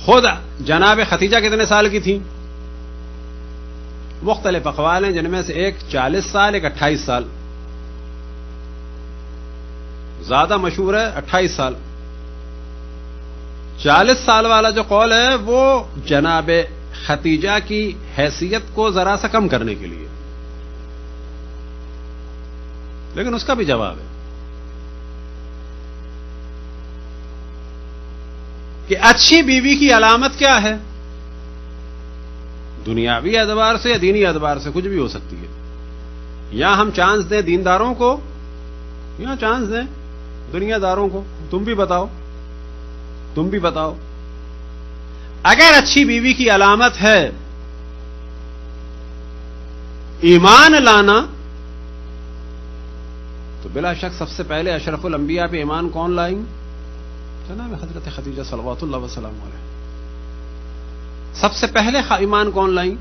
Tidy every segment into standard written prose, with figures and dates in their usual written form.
خود جناب خدیجہ کتنے سال کی تھیں؟ مختلف اقوال ہیں، جن میں سے ایک 40 سال، ایک 28 سال، زیادہ مشہور ہے 28 سال۔ 40 سال والا جو قول ہے وہ جناب خدیجہ کی حیثیت کو ذرا سا کم کرنے کے لیے، لیکن اس کا بھی جواب ہے کہ اچھی بیوی کی علامت کیا ہے؟ دنیاوی اعتبار سے یا دینی اعتبار سے کچھ بھی ہو سکتی ہے۔ یا ہم چانس دیں دینداروں کو، یا چانس دیں دنیا داروں کو، تم بھی بتاؤ، تم بھی بتاؤ۔ اگر اچھی بیوی کی علامت ہے ایمان لانا، تو بلا شک سب سے پہلے اشرف الانبیاء پہ ایمان کون لائیں؟ جناب حضرت خدیجہ صلوات اللہ وسلام علیہ۔ سب سے پہلے ایمان کون لائیں؟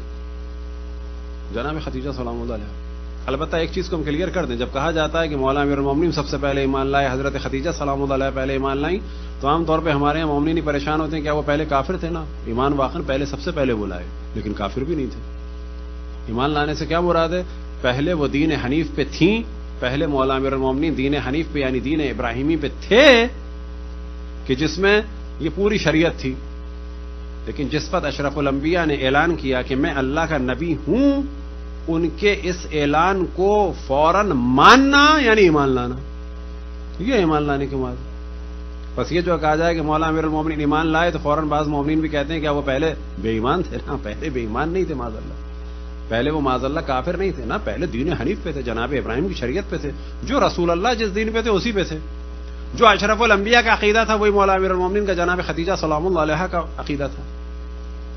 جناب خدیجہ سلام اللہ علیہ۔ البتہ ایک چیز کو ہم کلیئر کر دیں، جب کہا جاتا ہے کہ مولا امیر المومنین سب سے پہلے ایمان لائے، حضرت خدیجہ سلام اللہ علیہ پہلے ایمان لائیں، تو عام طور پہ ہمارے یہاں مومنین ہی پریشان ہوتے ہیں، کیا وہ پہلے کافر تھے؟ نا، ایمان واقعا پہلے سب سے پہلے وہ لائے، لیکن کافر بھی نہیں تھے۔ ایمان لانے سے کیا مراد ہے؟ پہلے وہ دین حنیف پہ تھیں، پہلے مولا امیر المومنین دین حنیف پہ یعنی دین ابراہیمی پہ تھے، کہ جس میں یہ پوری شریعت تھی، لیکن جس وقت اشرف الانبیاء نے اعلان کیا کہ میں اللہ کا نبی ہوں، ان کے اس اعلان کو فوراً ماننا یعنی ایمان لانا، یہ ایمان لانے کے بعد۔ بس یہ جو کہا جائے کہ مولا امیر المومنین ایمان لائے، تو فوراً بعض مومنین بھی کہتے ہیں کہ وہ پہلے بے ایمان تھے نا، پہلے بے ایمان نہیں تھے معاذ اللہ، پہلے وہ معاذ اللہ کافر نہیں تھے نا، پہلے دین حنیف پہ تھے، جناب ابراہیم کی شریعت پہ تھے، جو رسول اللہ جس دین پہ تھے اسی پہ تھے، جو اشرف الانبیاء کا عقیدہ تھا وہی مولا امیر المومنین کا جناب خدیجہ سلام اللہ علیہ کا عقیدہ تھا۔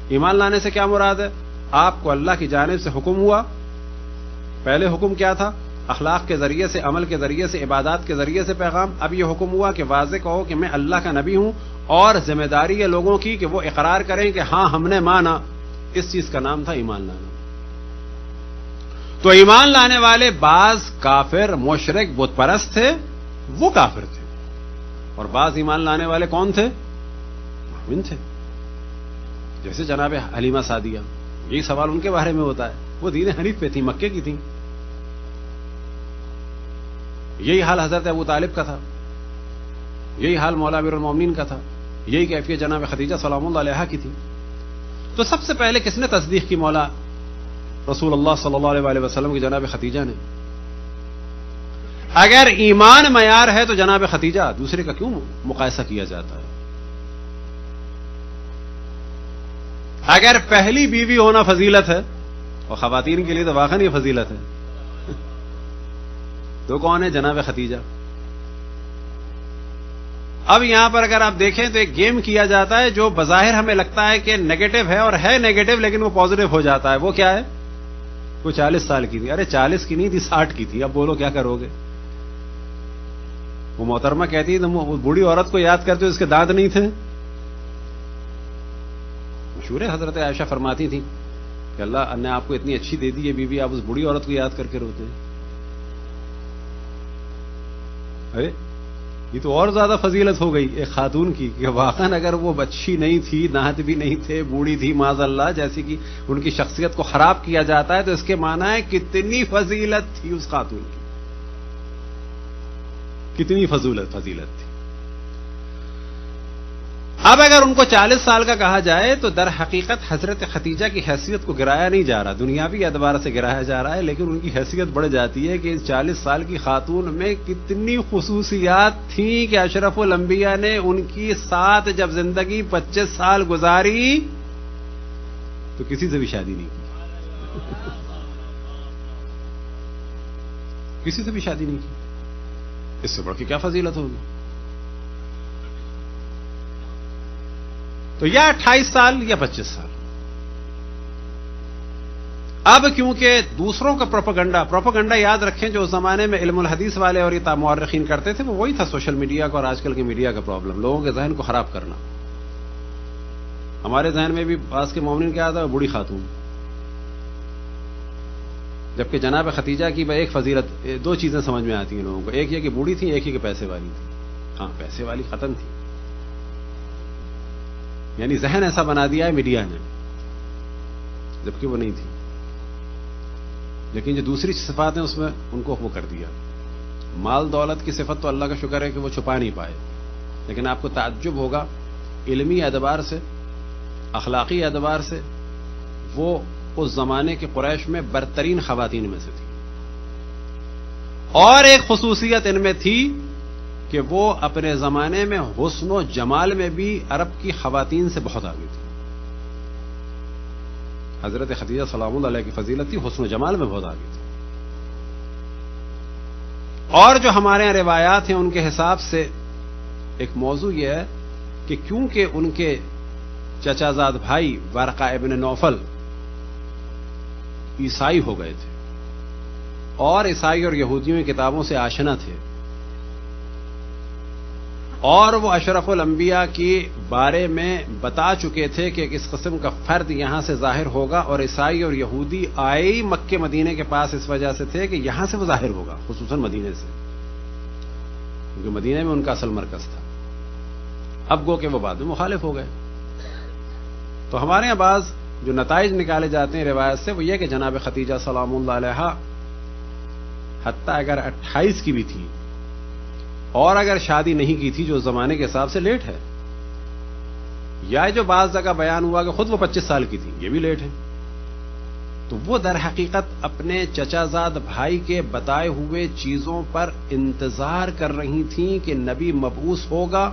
ایمان لانے سے کیا مراد ہے؟ آپ کو اللہ کی جانب سے حکم ہوا، پہلے حکم کیا تھا؟ اخلاق کے ذریعے سے، عمل کے ذریعے سے، عبادات کے ذریعے سے پیغام۔ اب یہ حکم ہوا کہ واضح کہو کہ میں اللہ کا نبی ہوں، اور ذمہ داری ہے لوگوں کی کہ وہ اقرار کریں کہ ہاں ہم نے مانا۔ اس چیز کا نام تھا ایمان لانا۔ تو ایمان لانے والے بعض کافر، مشرک، بت پرست تھے، وہ کافر تھے، اور بعض ایمان لانے والے کون تھے؟ مومن تھے، جیسے جناب حلیمہ سعدیہ۔ یہی سوال ان کے بارے میں ہوتا ہے، وہ دین حنیف پہ تھی، مکے کی تھیں۔ یہی حال حضرت ابو طالب کا تھا، یہی حال مولا امیر المومنین کا تھا، یہی کیفیت جناب خدیجہ سلام اللہ علیہ کی تھی۔ تو سب سے پہلے کس نے تصدیق کی؟ مولا رسول اللہ صلی اللہ علیہ وسلم کی جناب خدیجہ نے۔ اگر ایمان معیار ہے تو جناب خدیجہ، دوسرے کا کیوں مقایسہ کیا جاتا ہے؟ اگر پہلی بیوی ہونا فضیلت ہے، اور خواتین کے لیے تو واقعی یہ فضیلت ہے، تو کون ہے؟ جناب خدیجہ۔ اب یہاں پر اگر آپ دیکھیں تو ایک گیم کیا جاتا ہے جو بظاہر ہمیں لگتا ہے کہ نیگیٹو ہے، اور ہے نیگیٹو، لیکن وہ پازیٹو ہو جاتا ہے۔ وہ کیا ہے؟ وہ 40 سال کی تھی۔ ارے 40 کی نہیں تھی، 60 کی تھی۔ اب بولو کیا کرو گے؟ وہ محترمہ کہتی ہے تم اس بوڑھی عورت کو یاد کرتے ہو اس کے دانت نہیں تھے؟ مشہور ہے، حضرت عائشہ فرماتی تھی کہ اللہ نے آپ کو اتنی اچھی دے دی ہے بیوی، آپ اس بوڑھی عورت کو یاد کر کے روتے ہیں۔ ارے یہ تو اور زیادہ فضیلت ہو گئی ایک خاتون کی، کہ واقعا اگر وہ اچھی نہیں تھی، دانت بھی نہیں تھے، بوڑھی تھی معاذ اللہ، جیسے کہ ان کی شخصیت کو خراب کیا جاتا ہے، تو اس کے معنی ہے کتنی فضیلت تھی اس خاتون کی، کتنی فضیلت تھی۔ اب اگر ان کو 40 سال کا کہا جائے تو در حقیقت حضرت خدیجہ کی حیثیت کو گرایا نہیں جا رہا، دنیاوی اعتبار سے گرایا جا رہا ہے، لیکن ان کی حیثیت بڑھ جاتی ہے کہ 40 سال کی خاتون میں کتنی خصوصیات تھیں کہ اشرف الانبیاء نے ان کی ساتھ جب زندگی 25 سال گزاری تو کسی سے بھی شادی نہیں کی، کسی سے بھی شادی نہیں کی۔ اس سے بڑھ کے کیا فضیلت ہوگی؟ تو یا 28 سال یا 25 سال۔ اب کیونکہ دوسروں کا پروپیگنڈا یاد رکھیں جو اس زمانے میں علم الحدیث والے اور یہ مورخین کرتے تھے، وہ وہی تھا سوشل میڈیا کا اور آج کل کی میڈیا کا پرابلم، لوگوں کے ذہن کو خراب کرنا۔ ہمارے ذہن میں بھی بعض کے مومنین کیا آتا ہے؟ بوڑھی خاتون، جبکہ جناب خدیجہ کی ایک فضیلت، دو چیزیں سمجھ میں آتی ہیں لوگوں کو، ایک یہ کہ بوڑھی تھی، ایک یہ کہ پیسے والی تھی۔ ہاں پیسے والی ختم تھی، یعنی ذہن ایسا بنا دیا ہے میڈیا نے، جبکہ وہ نہیں تھی. لیکن جو دوسری صفات ہیں اس میں ان کو وہ کر دیا. مال دولت کی صفت تو اللہ کا شکر ہے کہ وہ چھپا نہیں پائے، لیکن آپ کو تعجب ہوگا علمی اعتبار سے، اخلاقی اعتبار سے وہ اس زمانے کے قریش میں برترین خواتین میں سے تھی. اور ایک خصوصیت ان میں تھی کہ وہ اپنے زمانے میں حسن و جمال میں بھی عرب کی خواتین سے بہت آگے تھی. حضرت خدیجہ سلام اللہ علیہ کی فضیلت تھی، حسن و جمال میں بہت آگے تھی. اور جو ہمارے یہاں روایات ہیں ان کے حساب سے ایک موضوع یہ ہے کہ کیونکہ ان کے چچا زاد بھائی ورقہ ابن نوفل عیسائی ہو گئے تھے اور عیسائی اور یہودیوں کی کتابوں سے آشنا تھے، اور وہ اشرف الانبیاء کے بارے میں بتا چکے تھے کہ اس قسم کا فرد یہاں سے ظاہر ہوگا، اور عیسائی اور یہودی آئے مکے مدینے کے پاس اس وجہ سے تھے کہ یہاں سے وہ ظاہر ہوگا، خصوصاً مدینے سے، کیونکہ مدینے میں ان کا اصل مرکز تھا. اب گو کہ وہ بعد میں مخالف ہو گئے. تو ہمارے یہاں بعض جو نتائج نکالے جاتے ہیں روایت سے وہ یہ کہ جناب خدیجہ سلام اللہ علیہا حتیٰ اگر 28 کی بھی تھی اور اگر شادی نہیں کی تھی جو زمانے کے حساب سے لیٹ ہے، یا جو بعض جگہ بیان ہوا کہ خود وہ 25 سال کی تھی، یہ بھی لیٹ ہے، تو وہ در حقیقت اپنے چچا زاد بھائی کے بتائے ہوئے چیزوں پر انتظار کر رہی تھیں کہ نبی مبعوث ہوگا.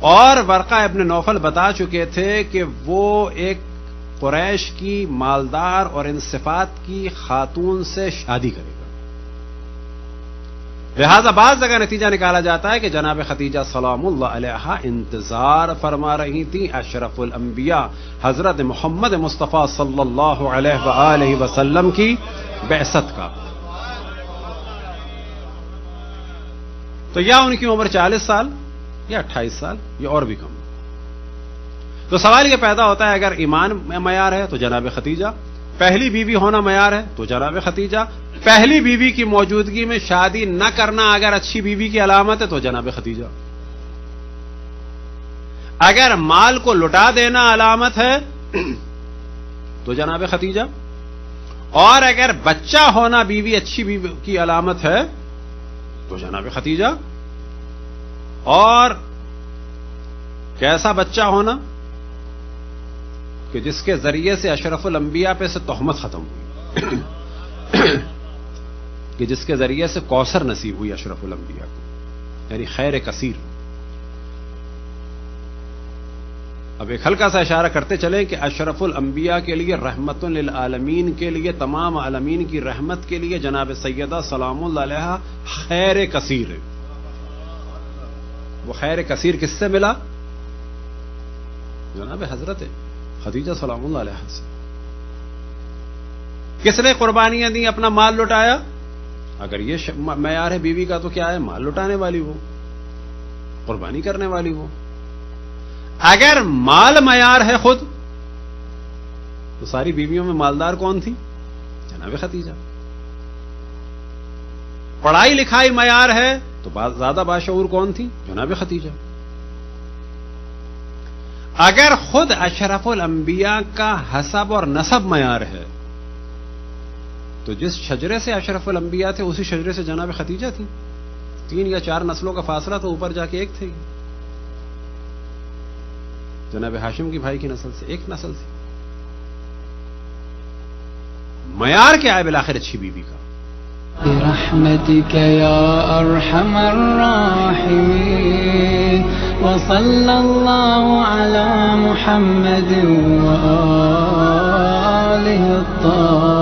اور ورقہ ابن نوفل بتا چکے تھے کہ وہ ایک قریش کی مالدار اور ان صفات کی خاتون سے شادی کرے گا. لہذا بعض جگہ نتیجہ نکالا جاتا ہے کہ جناب خدیجہ سلام اللہ علیہا انتظار فرما رہی تھیں اشرف الانبیاء حضرت محمد مصطفیٰ صلی اللہ علیہ وآلہ وسلم کی بعثت کا. تو یا ان کی عمر 40 سال یا 28 سال یا اور بھی کم. تو سوال یہ پیدا ہوتا ہے اگر ایمان میں معیار ہے تو جناب خدیجہ، پہلی بیوی ہونا معیار ہے تو جناب خدیجہ، پہلی بیوی کی موجودگی میں شادی نہ کرنا اگر اچھی بیوی کی علامت ہے تو جناب خدیجہ، اگر مال کو لٹا دینا علامت ہے تو جناب خدیجہ، اور اگر بچہ ہونا بیوی اچھی بیوی کی علامت ہے تو جناب خدیجہ. اور کیسا بچہ ہونا کہ جس کے ذریعے سے اشرف الانبیاء پہ سے تہمت ختم ہوئی کہ جس کے ذریعے سے کوثر نصیب ہوئی اشرف الانبیاء کو، یعنی خیر کثیر. اب ایک ہلکا سا اشارہ کرتے چلیں کہ اشرف الانبیاء کے لیے رحمت للعالمین کے لیے، تمام عالمین کی رحمت کے لیے جناب سیدہ سلام اللہ علیہا خیر کثیر ہے. وہ خیر کثیر کس سے ملا؟ جناب حضرت خدیجہ سلام اللہ علیہ سے. کس نے قربانیاں دی، اپنا مال لٹایا؟ اگر یہ معیار ہے بیوی کا تو کیا ہے؟ مال لٹانے والی وہ، قربانی کرنے والی وہ. اگر مال معیار ہے خود تو ساری بیویوں میں مالدار کون تھی؟ جناب خدیجہ. پڑھائی لکھائی معیار ہے تو زیادہ باشعور کون تھی؟ جناب خدیجہ. اگر خود اشرف الانبیاء کا حسب اور نسب معیار ہے تو جس شجرے سے اشرف الانبیاء تھے اسی شجرے سے جناب خدیجہ تھی. 3 یا 4 نسلوں کا فاصلہ تو اوپر جا کے ایک تھے. جناب ہاشم کی بھائی کی نسل سے ایک نسل تھی. معیار کیا ہے بالآخر اچھی بیوی کا؟ برحمتك يا أرحم الراحمين وصلى الله على محمد وآله الطاهرين.